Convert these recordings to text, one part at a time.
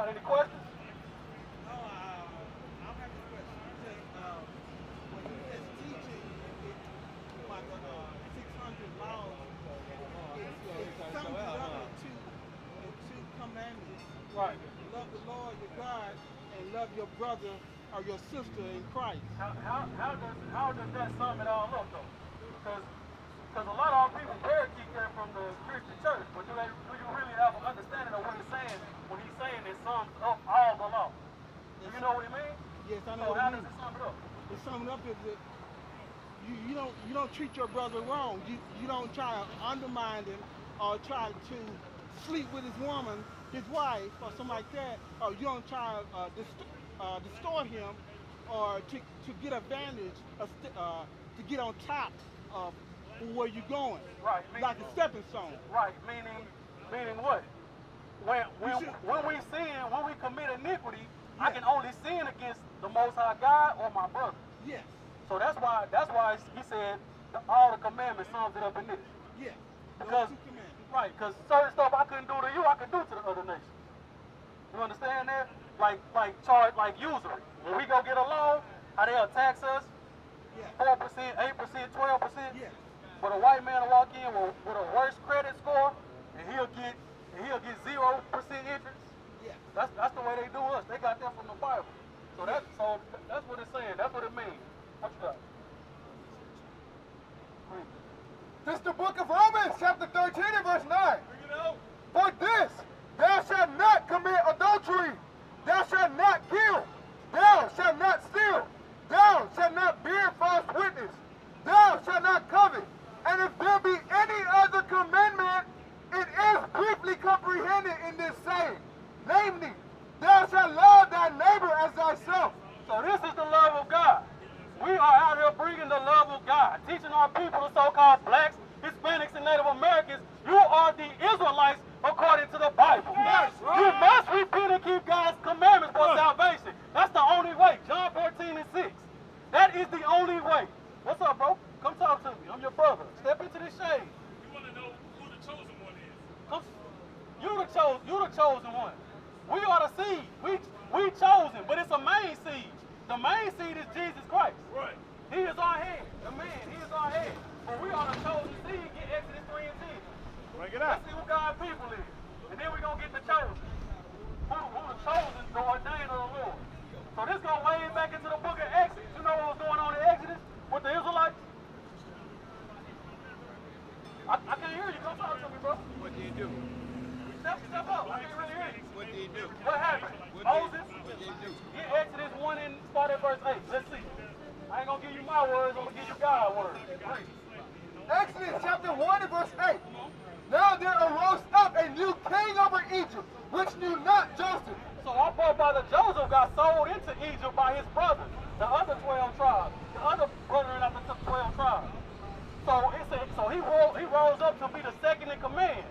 Any questions? No, I'm having a question. When he says teaching about the 600 laws, it sums it up in two commandments. Right. Love the Lord your God and love your brother or your sister in Christ. How does that sum it all up though? Because a lot of our people parakeet that from the Christian church, but do you really have an understanding of what he's saying when he's saying it sums up all the law? Do you know what he means? Yes, I know so what how he does means. it sum it up? It sums up is that you don't treat your brother wrong. You don't try to undermine him or try to sleep with his woman, his wife, or something like that. Or you don't try to distort him or to get advantage to get on top of where you're going. Right. Like a stepping stone. Right. Meaning what? When we sin, when we commit iniquity, yes. I can only sin against the Most High God or my brother. Yes. So that's why he said all the commandments sums it up in this. Yes. Because right, because certain stuff I couldn't do to you, I could do to the other nation. You understand that? Like usury. When we go get a loan, how they'll tax us, 4%, 8%, 12%. Yes. But a white man will walk in with a worse credit score, and he'll get 0% interest. Yeah. That's the way they do us. They got that from the Bible. So that's what it's saying. That's what it means. What you got? This is the book of Romans, chapter 13 and verse 9. Bring it out. For this, thou shalt not commit adultery, thou shalt not kill, thou shalt not steal, thou shalt not bear false witness, thou shalt not covet. And if there be any other commandment, it is briefly comprehended in this saying, namely, thou shalt love thy neighbor as thyself. So this is the love of God. We are out here bringing the love of God, teaching our people, the so-called blacks, Hispanics, and Native Americans, you are the Israelites according to the Bible. Yes, right. You must repent and keep God's commandments for salvation. That's the only way. John 14 and 6. That is the only way. What's up, bro? Come talk to me. I'm your brother. Step into this shade. You want to know who the chosen one is? You the chosen one. We are the seed. We chosen, but it's a main seed. The main seed is Jesus Christ. Right. He is our head. The man, he is our head. But we are the chosen seed. Get Exodus 3 and 10. Bring it out. Let's see who God's people is. And then we're going to get the chosen. Who the chosen, the ordained of the Lord. So this goes way back into the book of Exodus. You know what was going on in Exodus with the Israelites? I can't hear you. Come talk to me, bro. What did he do? Step up. I can't really hear you. What did he do? What happened? Moses? What did he do? Get Exodus 1 and start at verse 8. Let's see. I ain't going to give you my words. I'm going to give you God's words. Exodus chapter 1 and verse 8. Now there arose up a new king over Egypt, which knew not Joseph. So our forefather Joseph got sold into Egypt by his brothers, the other 12 tribes, the other brethren after the 12 tribes. So he rose up to be the second in command.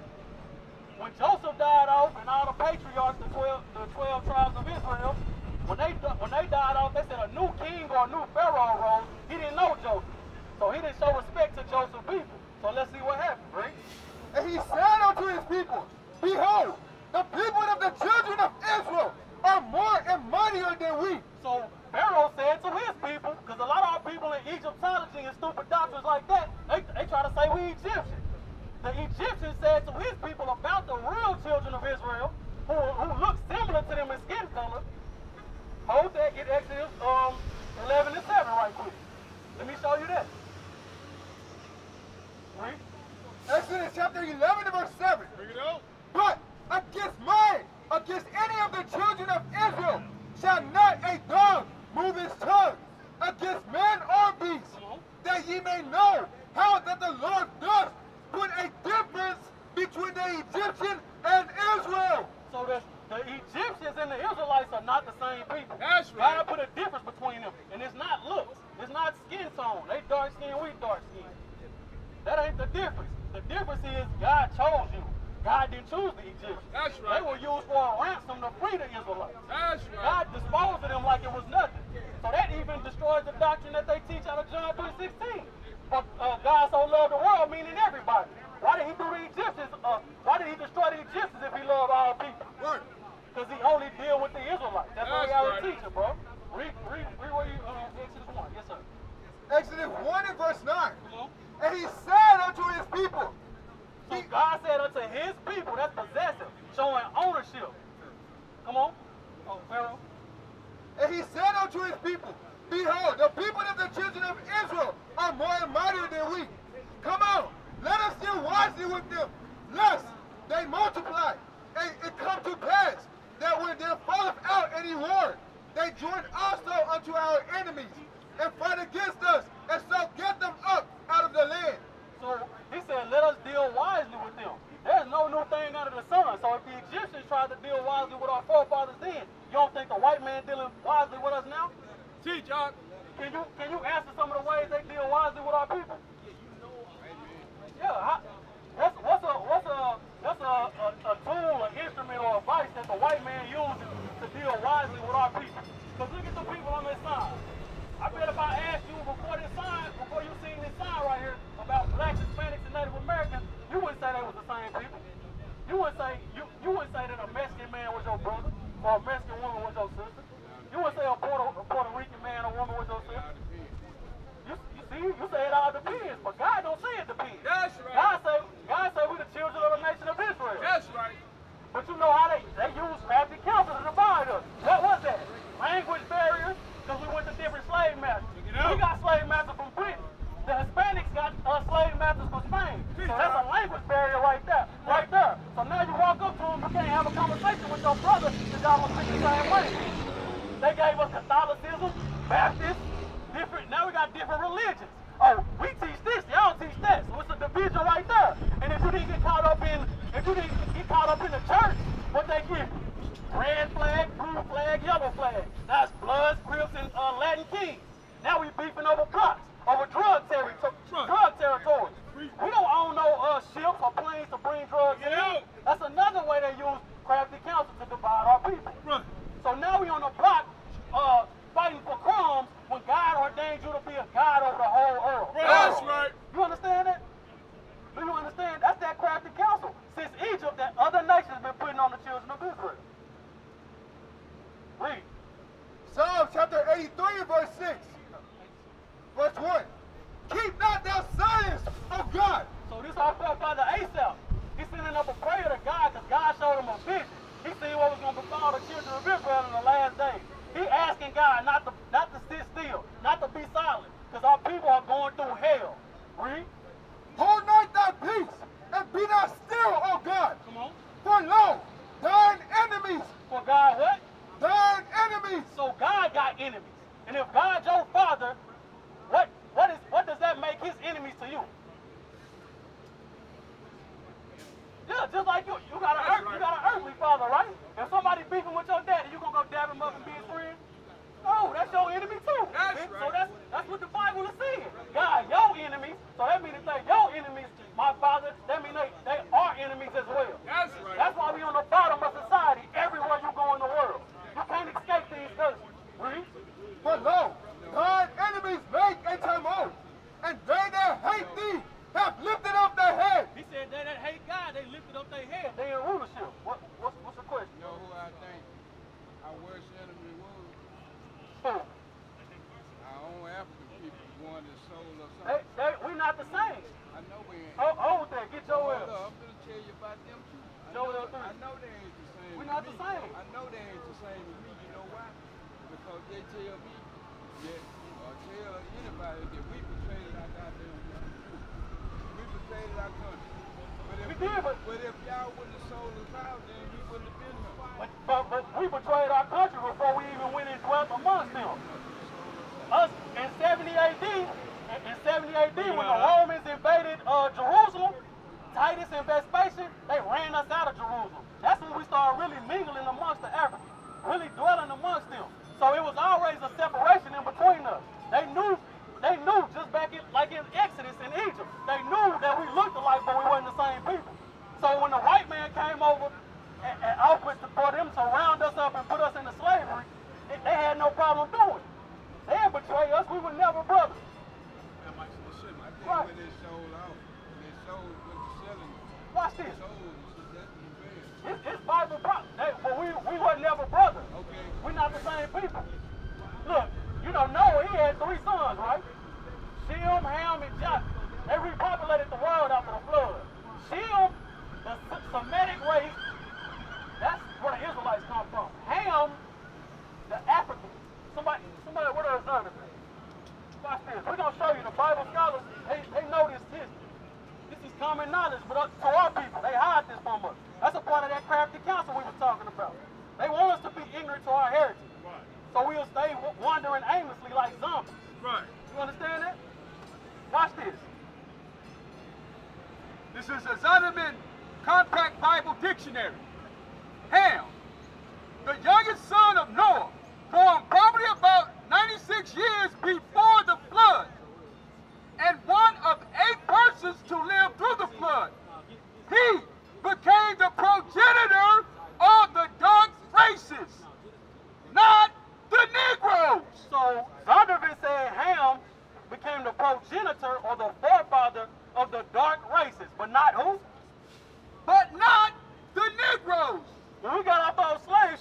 When Joseph died off and all the patriarchs, the 12 tribes of Israel, when they died off, they said a new king or a new pharaoh rose. He didn't know Joseph. So he didn't show respect to Joseph's people. So let's see what happened, right? And he said unto his people, Behold, the people of the children of Israel are more and mightier than we. So Pharaoh said to his people, because a lot of our people in Egyptology and stupid doctrines like that, they try to say we Egyptians. The Egyptians said to his people about the real children of Israel, who look similar to them in skin color. Hold that, get Exodus 11 and 7 right quick. Let me show you that. Read. Exodus chapter 11 and verse 7. Bring it out. But against any of the children of Israel, shall not a dog move his tongue against man or beast, that ye may know how that the Lord does put a difference between the Egyptian and Israel. So the Egyptians and the Israelites are not the same people. That's right. God put a difference between them. And it's not looks. It's not skin tone. They dark skin, we dark skin. That ain't the difference. The difference is God chose you. God didn't choose the Egyptians. That's right. They were used for a ransom to free the Israelites. That's right. God disposed of them like it was nothing. So that even destroys the doctrine that they teach out of John 3:16. But God so loved the world, meaning everybody. Why did he do the Egyptians? Why did he destroy the Egyptians if he loved all people? Right. Because he only deal Come on. Oh, Pharaoh. And he said unto his people, Behold, the people of the children of Israel are more mighty than we. Come on, let us deal wisely with them, lest they multiply. And it come to pass that when there falleth out any war, they join also unto our enemies, and fight against us, and so get them up out of the land. So he said, let us deal wisely with them. There's no new thing under the sun. So if the Egyptians tried to deal wisely with our forefathers then, you don't think the white man dealing wisely with us now? Teach, y'all. Can you answer some of the ways they deal wisely with our people? Yeah. What's a tool, an instrument, or a device that the white man uses to deal wisely with our people? Because look at the people on this side. I bet if I asked you before you seen this sign right here about blacks, Hispanics, and Native Americans, you wouldn't say they was the same people. You wouldn't say that a Mexican man was your brother, or a Mexican woman was your sister. You wouldn't say a Puerto Rican man or woman was your sister. You say it all depends, but God don't say it depends. That's right. God say we the children of the nation of Israel. That's right. But you know how they use crafty counsel to divide us. What was that? Language barriers, because we went to different slave masters. We got slave masters from Britain. The Hispanics got slave masters from Spain. So that's a language barrier right there. So now you walk up to them, you can't have a conversation with your brother because y'all don't speak the same language. They gave us Catholicism, Baptist, different. Now we got different religions. Oh, we teach this, y'all teach that. So it's a division right there. And if you didn't get caught up in the church, what they give you? Red flag, blue flag, yellow flag. That's Bloods, Crips, and Latin Kings. Now we beefing over plots, over drug territory. We don't own no ships or planes to bring drugs in. That's another way they use crafty counsel to divide our people. Right. So now we on the block fighting for crumbs when God ordained you to be a God over the whole earth. That's right. You understand that? Do you understand? That's that crafty counsel. Since Egypt, that other nations have been putting on the children of Israel. Read. Psalm chapter 83 verse 6. Verse 1. Keep not thou silence, O God. So this our forefather Asaph. He's sending up a prayer to God because God showed him a vision. He seen what was going to befall the children of Israel in the last days. He asking God not to sit still, not to be silent, because our people are going through hell. Read. Hold not thy peace, and be not still, O God. Come on. For lo, thine enemies. For God what? Thine enemies. So God got enemies. And if God's your father, what does that make his enemies to you? Yeah, just like you got an earthly father, right? If somebody beefing with your daddy, you gonna go dab him up and be his friend? No, that's your enemy too. That's So right. that's what the Bible is saying. God, your enemies. So that means if they your enemies, my father, that means they are enemies as well. That's right. That's why we on the bottom of society everywhere you go in the world. You can't escape these curses. Read. For lo, thine enemies make a turmoil, and they that hate thee have lifted up their head. He said they that hate God, they lifted up their head. They in rulership. What's the question? You know who I think our worst enemy was? Who? Our own African people wanted to soul or something. We not the same. I know we ain't. Hold there, get your Hold ass. up, I'm gonna tell you about them too. Joel 3. I know they ain't the same. We as not me. the same. I know they ain't the same as me. You know why? Because they tell me that, or tell anybody that we betrayed our goddamn country. We betrayed our country. But if y'all wouldn't have sold us out, then we wouldn't have been here. But we betrayed our country before we even went and dwelt amongst them. Us in 70 AD, when the Romans invaded Jerusalem, Titus and Vespasian, they ran us out of Jerusalem. That's when we started really mingling amongst the Africans, really dwelling amongst them. So it was always a separation in between us. They knew just back in Exodus in Egypt, they knew that we looked alike, but we weren't the same people. So when the white man came over and offered for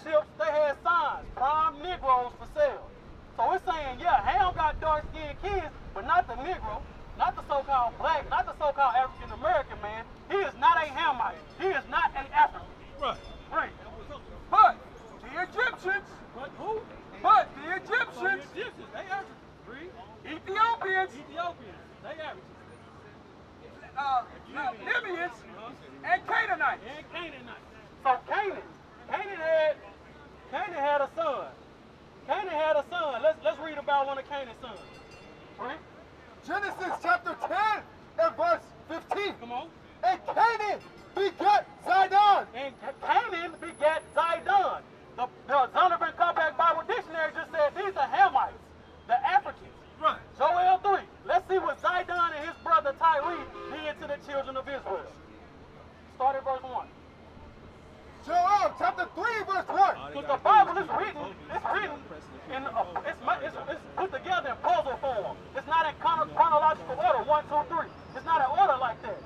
ships, they had signs, prime Negroes for sale. So it's saying, yeah, Ham got dark-skinned kids, but not the Negro, not the so-called black, not the so-called African-American man. He is not a Hamite. He is not an African. Right. Right. But the Egyptians, But who? but the So the Egyptians, Egyptians, they African. Read. Ethiopians, Ethiopians, they African. Libyans, and Canaanites. And Canaanites. So Canaan had a son. Canaan had a son. Let's read about one of Canaan's sons. Right? Genesis chapter 10 and verse 15. Come on. And Canaan begat Zidon. And Canaan begat Zidon. The Zondervan Compact Bible Dictionary just said these are Hamites, the Africans. Right. Joel 3. Let's see what Zidon and his brother Tyree did to the children of Israel. Start at verse 1. Joel chapter 3 verse 1. Because the Bible is written in it's put together in puzzle form. It's not in chronological order, 1, 2, 3. It's not in order like that.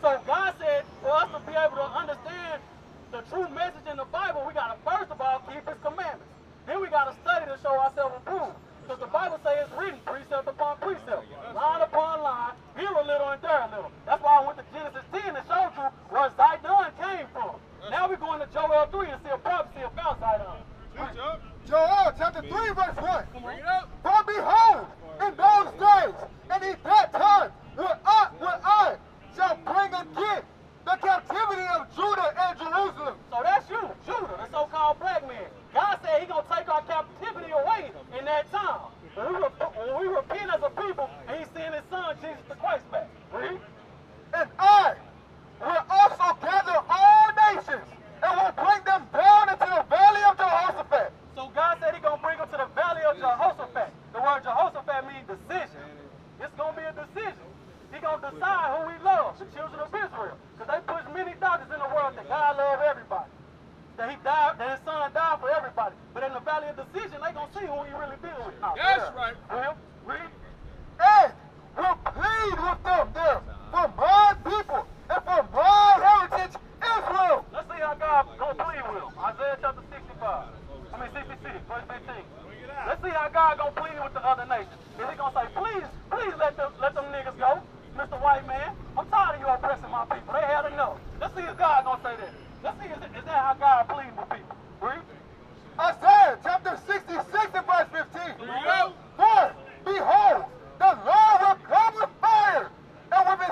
So God said for us to be able to understand the true message in the Bible, we got to first of all keep His commandments. Then we got to study to show ourselves approved. Because the Bible says it's written precept upon precept, line upon line, here a little and there a little. That's why I went to Genesis 10 and showed you where Zidon came from. Now we're going to Joel 3 and see a prophecy about Zidon. Joel chapter 3 verse 1. Bring it up. For behold, in those days, and in that time, when I shall bring again the captivity of Judah and Jerusalem. So that's you, Judah, the so-called black man. God said He's going to take our captivity away in that time. When we repent as a people, and He sent His Son, Jesus the Christ, back. Read. And I will also gather all nations, and will bring them down into the valley of Jehoshaphat. So God said He's going to bring them to the valley of Jehoshaphat. The word Jehoshaphat means decision. It's going to be a decision. He's going to decide who He loves, the children of Israel. Because they push many doctrines in the world that God loves everybody. That He died, that His Son died for everybody. But in the valley of decision, they're going to see who He really deals with. Now, That's right. Well, read. And will plead with them there for my people and for my heritage Israel. Let's see how God going to plead with them. Isaiah chapter 66, verse 15. Let's see how God going to plead with the other nations. Is He going to say, please let them niggas go, Mr. White Man? I'm tired of you oppressing my people. They had enough. Let's see if God going to say that. Let's see, is that how God pleads with people? Read. Isaiah chapter 66 and verse 15. Bring it up. For behold, the Lord will come with fire, and with His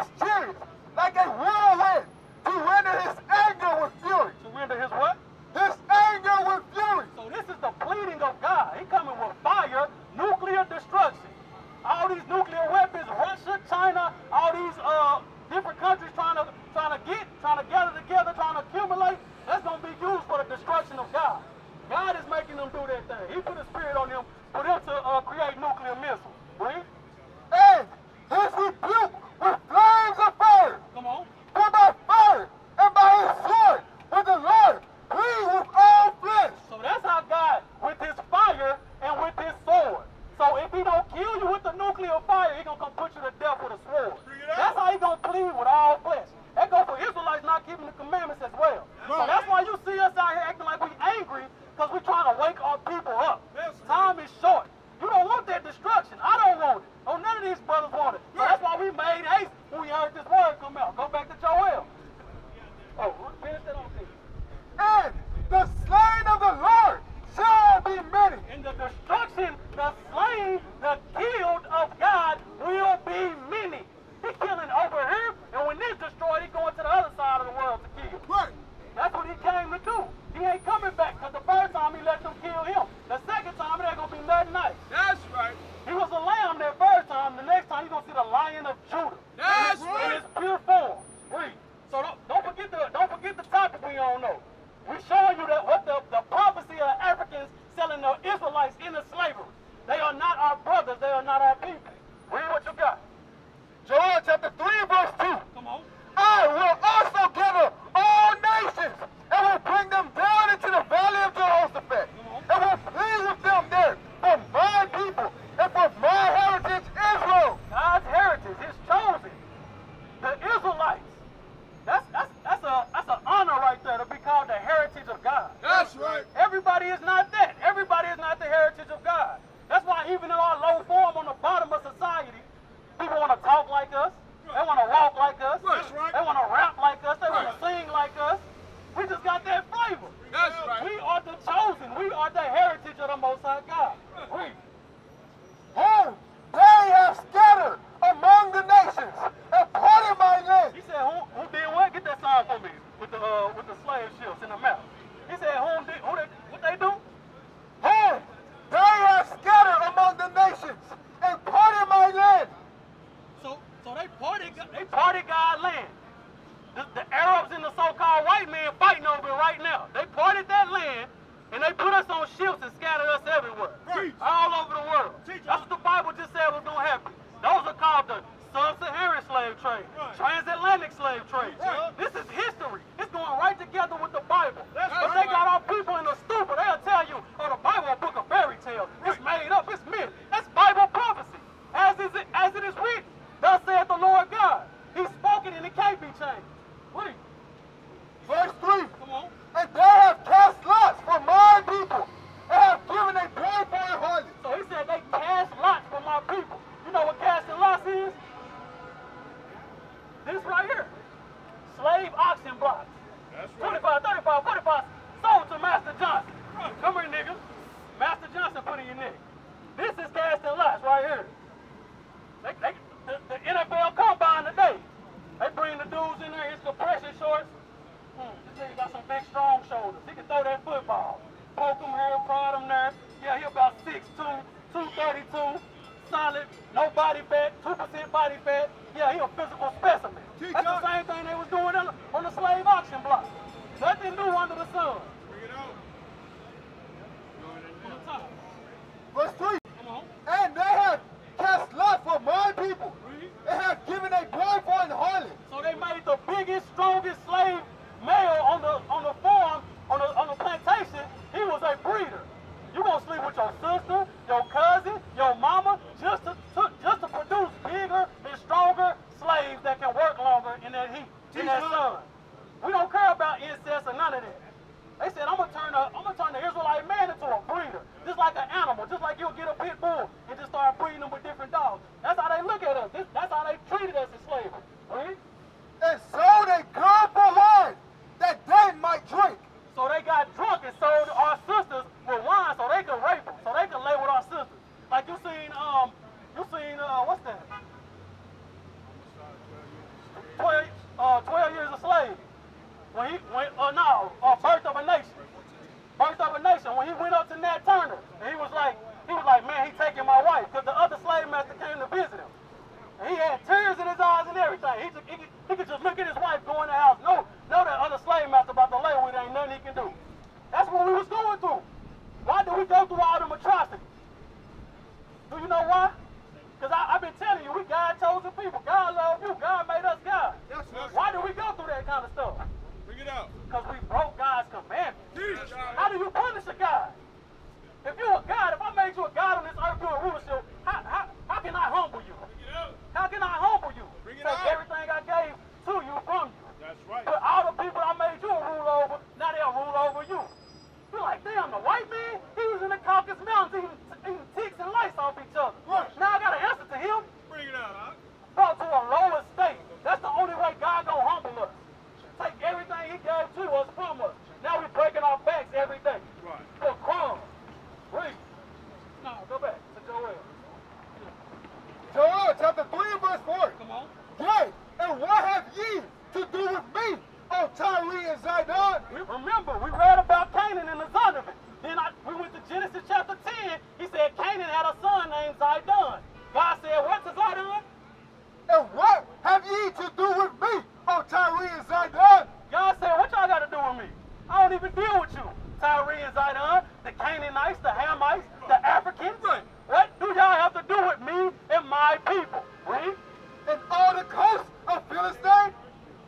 destroyed the heritage of the Most High God. Read. Whom they have scattered among the nations and parted my land. He said, who did what? Get that song for me with the slave ships in the map. He said, what they do? Whom they have scattered among the nations and parted my land. So they parted God's land. The Arabs and the so-called white men fighting over it right now. They parted that land and they put us on ships and scattered us everywhere. Right. All over the world. That's what the Bible just said was going to happen. Those are called the sub-Saharan slave trade, right. transatlantic slave trade. Right. This is history. It's going right together with the Bible. That's But right. they got our people in the stupid. They'll tell you, oh, the Bible is a book of fairy tales. It's made up. It's myth. That's Bible prophecy. As it is written. Thus saith the Lord God. He's spoken and it can't be changed. Read. Verse 3. Come on. And they have cast lots for my people and have given a blow for a harlot. So he said they cast lots for my people. You know what casting lots is? This right here. Slave auction blocks. That's right. 25, 35, 45, sold to Master Johnson. Come here, nigga. Master Johnson put in your neck. This is casting lots right here. The NFL combine today. They bring the dudes in there, his compression shorts. This nigga got some big, strong shoulders. He can throw that football. Poke him here, prod him there. Yeah, he about 6'2", 232, solid, no body fat, 2% body fat. Yeah, he a physical specimen. That's the same thing they was doing on the slave auction block. Nothing new under the sun. Bring it out. On the top. Verse 3. Come on. And they have cast lots for my people and have given a blow for an harlot. So they made the biggest, strongest slave male on the farm, on the plantation. He was a breeder. You gonna sleep with your sister, your cousin, your mama, just to produce bigger and stronger slaves that can work longer in that heat, in that sun. We don't care about incest or none of that. They said, I'm gonna turn the Israelite man into a breeder, just like an animal, just like you'll get a pit bull and just start breeding them with different dogs. That's how they look at us. That's how they treated us in slavery. Right? And sold a girl for wine that they might drink. So they got drunk and sold our sisters with wine so they could rape them, so they could lay with our sisters. Like you seen what's that? 12 years a slave. Birth of a Nation. Birth of a Nation. When he went up to Nat Turner, and he was like, man, he taking my wife, because the other slave master came to visit him. And he had tears in his eyes and everything. He could just look at his wife go in the house. No, that other slave master about to lay with her, ain't nothing he can do. That's what we was going through. Why do we go through all them atrocities? Do you know why? Because I've been telling you, we God-chosen people. God loves you. God made us God. Why do we go through that kind of stuff? Bring it out. Because we broke God's commandments. Teach. How do you punish a God? If you're a God, if I made you a God on this earth doing rulership, how can I humble you? Bring it out. How can I humble you? Bring it Take out. everything I gave to you from you. That's right. But all the people I made you a rule over, now they'll rule over you. You're like, damn, the white man, he was in the Caucasus Mountains eating ticks and lice off each other. Right. Now I got to answer to him. Bring it out, huh? Brought to a lower state. That's the only way God gonna humble us. Take everything he gave to us from us. Now we're breaking our backs every day. Right. For crumbs. Read. No, go back to Joel. Joel chapter 3 and verse 4. Come on. Yea, and what have ye to do with me, O Tyre and Zidon? Remember, we read about Canaan and the son of it. Then we went to Genesis chapter 10. He said Canaan had a son named Zidon. God said, what to Zidon? And what have ye to do with me, O Tyre and Zidon? God said, what y'all got to do with me? I don't even deal with you. Tyre and Zidon, the Canaanites, the Hamites, the Africans. Right. What do y'all have to do with me and my people? Read. And all the coast of Philistine?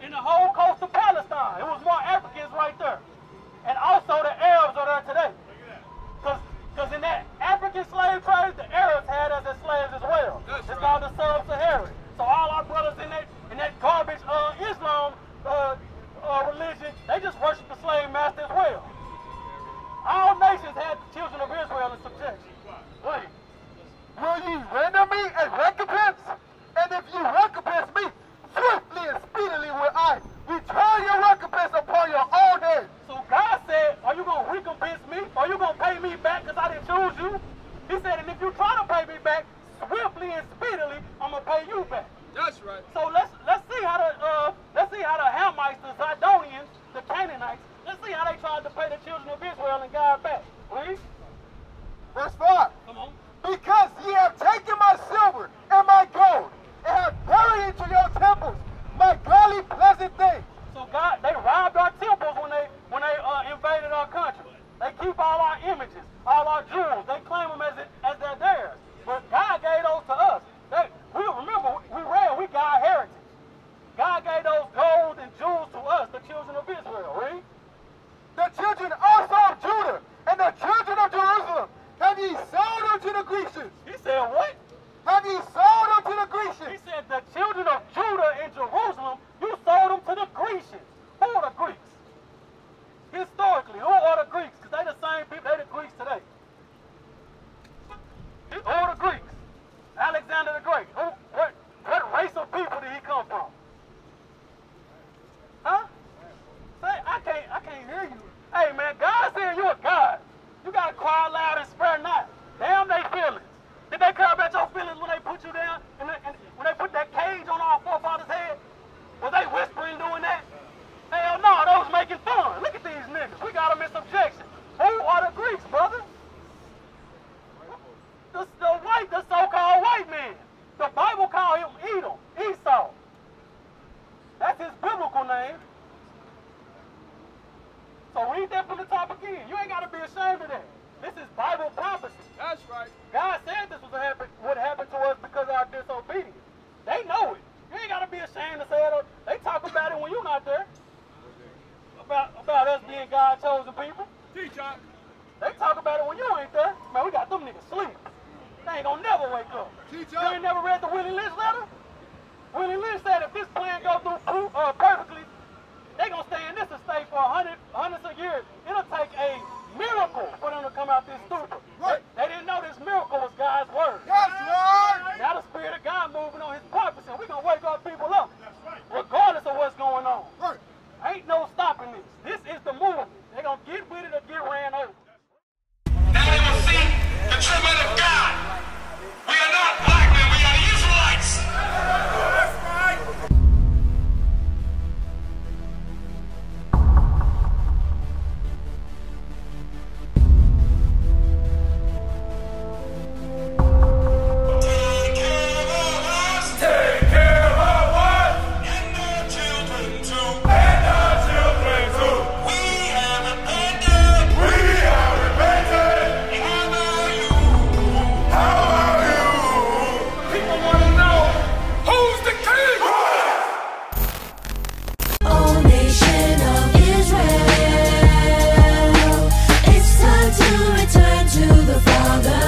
In the whole coast of Palestine. It was more Africans right there. And also the Arabs are there today. Because in that African slave trade, the Arabs had us as slaves as well. That's it's right. called the sub-Saharan. So all our brothers in that garbage Islam religion, they just worship the slave master as well. All nations had the children of Israel in subjection. Wait. Will ye render me a recompense? And if ye recompense me, swiftly and speedily will I return your recompense upon your own head. So God said, are you going to recompense me? Or are you going to pay me you. He said, and if you try to pay me back swiftly and speedily, I'm gonna pay you back. That's right. So let's see how the Hamites, the Zidonians, the Canaanites, let's see how they tried to pay the children of Israel and God back. Read. Verse 5. Come on. Because ye have taken my silver and my gold, and have buried into your temples my godly pleasant things. So God, they robbed our temples when they invaded our country. They keep all our images, all our jewels. They claim them as they're theirs. But God gave those to us. We got heritage. God gave those gold and jewels to us, the children of Israel. Read. The children also of Judah and the children of Jerusalem have ye sold unto the Grecians. He said what? Have ye sold unto the He Grecians? said the children of Judah and Jerusalem, you sold them to the Grecians. Who are the Greeks? Historically, who are the Greeks? Because they the same people, they the Greeks today. Who are the Greeks? Alexander the Great. What race of people did he come from? Huh? Say, I can't hear you. Hey man, God said you a God. You gotta cry loud and spare not. Damn they feelings. Did they care about your feelings when they put you down and when they put that cage on our forefathers' head? Was they whispering doing that? Hell no, they was making fun. Look at these niggas. We got them in subjection. Who are the Greeks, brother? The so-called white man. The Bible called him Edom, Esau. That's his biblical name. So read that from the top again. You ain't got to be ashamed of that. This is Bible prophecy. That's right. God said this would happen to us because of our disobedience. They know it. You ain't got to be ashamed to say it. They talk about it when you're not there. About us being God's chosen people. Teach up. They talk about it when you ain't there. Man, we got them niggas sleep. They ain't gonna never wake up. Teach You up. ain't never read the Willie Lynch letter? Willie Lynch said if this plan goes through perfectly, they gonna stay in this estate for hundreds of years. It'll take a miracle for them to come out this stupid. Right. They didn't know this miracle was God's word. Yes, Lord. Now the Spirit of God moving on his prophecy. We're gonna wake our people up. Regardless of what's going on. Right. Ain't no stopping this. This is the movement. They're gonna get with it or get ran over. Now they will see the true men of God. We are not black men, we are the Israelites. That's right. Take care of us. Take care of us. And our children too. And our children too. We have repented. We have repented. How about you? How about you? People want to know who's the king. O nation of Israel, it's time to return to the Father.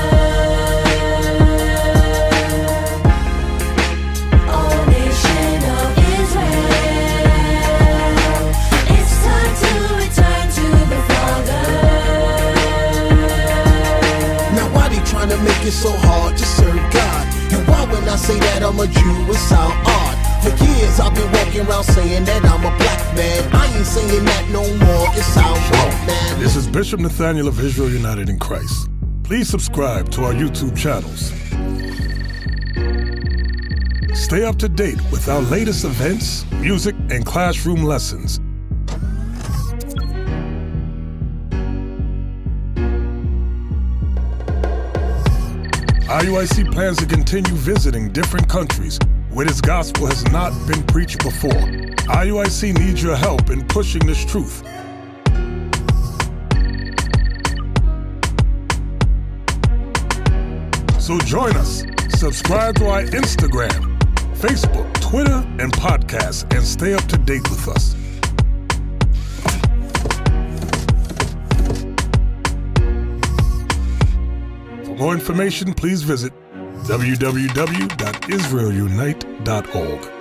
O nation of Israel, it's time to return to the Father. Now why they trying to make it so hard to serve God? And why when I say that I'm a Jew it sound odd? For years I've been walking around saying that I'm a black man. I ain't saying that no more, it sounds wrong, man. This is Bishop Nathaniel of Israel United in Christ. Please subscribe to our YouTube channels. Stay up to date with our latest events, music, and classroom lessons. IUIC plans to continue visiting different countries where this gospel has not been preached before. IUIC needs your help in pushing this truth. So join us. Subscribe to our Instagram, Facebook, Twitter, and podcast, and stay up to date with us. For more information, please visit www.israelunite.org.